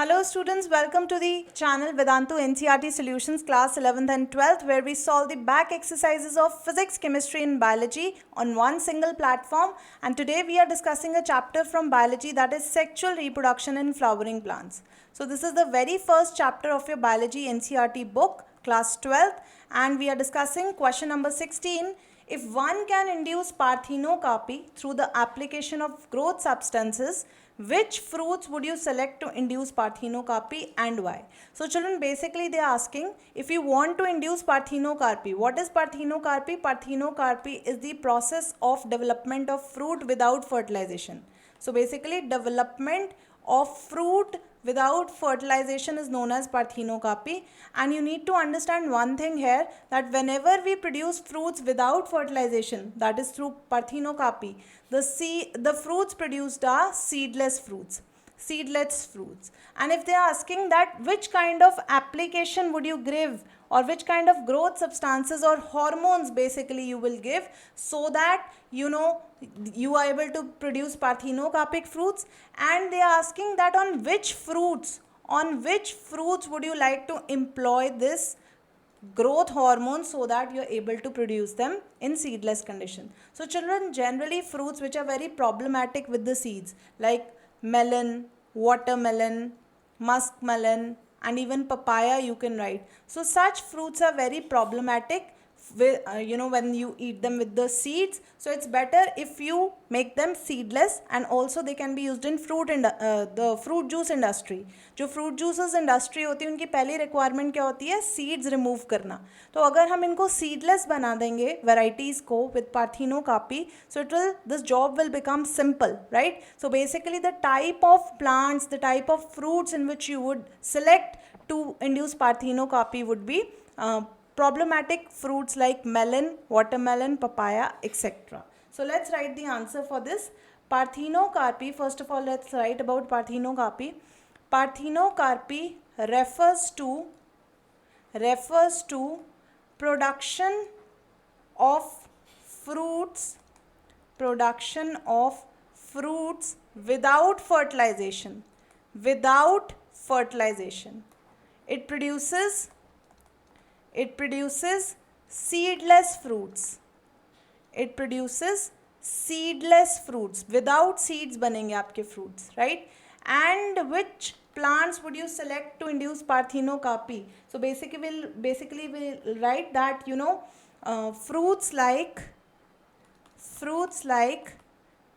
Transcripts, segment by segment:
Hello students, welcome to the channel Vedantu NCERT Solutions class 11th and 12th, where we solve the back exercises of physics, chemistry and biology on one single platform. And today we are discussing a chapter from biology, that is sexual reproduction in flowering plants. So this is the very first chapter of your biology NCERT book, class 12th, and we are discussing question number 16. If one can induce parthenocopy through the application of growth substances, which fruits would you select to induce parthenocopy and why? So children, basically they are asking, if you want to induce parthenocopy, what is parthenocopy? Parthenocopy is the process of development of fruit without fertilization. So basically development of fruit without fertilization is known as parthenocopy. And you need to understand one thing here, that whenever we produce fruits without fertilization, that is through parthenocopy, the fruits produced are seedless fruits. And if they are asking that which kind of application would you give, or which kind of growth substances or hormones basically you will give, so that you are able to produce parthenocopic fruits, and they are asking that on which fruits would you like to employ this growth hormones so that you are able to produce them in seedless condition. So children, generally fruits which are very problematic with the seeds, like melon, watermelon, muskmelon, and even papaya you can write. So such fruits are very problematic with, when you eat them with the seeds. So it's better if you make them seedless, and also they can be used in the fruit juice industry. जो fruit juices industry होती है, उनकी पहली requirement क्या होती है? Seeds remove करना. तो अगर हम इनको seedless बना देंगे varieties को with parthenocopy, so this job will become simple, right? So basically the type of plants, the type of fruits in which you would select to induce parthenocopy would be problematic fruits like melon, watermelon, papaya, etc. So let's write the answer for this. Parthenocopy, first of all, let's write about parthenocopy. Parthenocopy refers to production of fruits without fertilization. It produces seedless fruits. Without seeds बनेंगे आपके fruits, right? And which plants would you select to induce parthenocopy? So basically we'll write that fruits like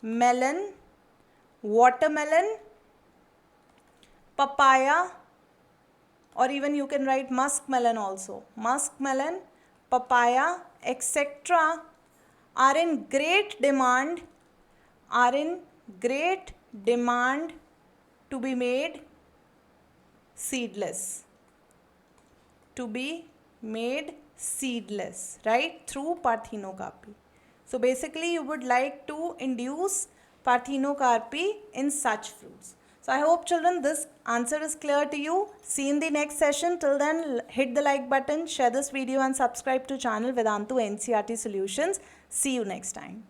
melon, watermelon, papaya, or even you can write muskmelon also. Muskmelon, papaya, etc. are in great demand to be made seedless. Right? Through parthenocopy. So basically you would like to induce parthenocopy in such fruits. So I hope children this answer is clear to you. See you in the next session. Till then, hit the like button, share this video and subscribe to channel Vedantu NCERT Solutions. See you next time.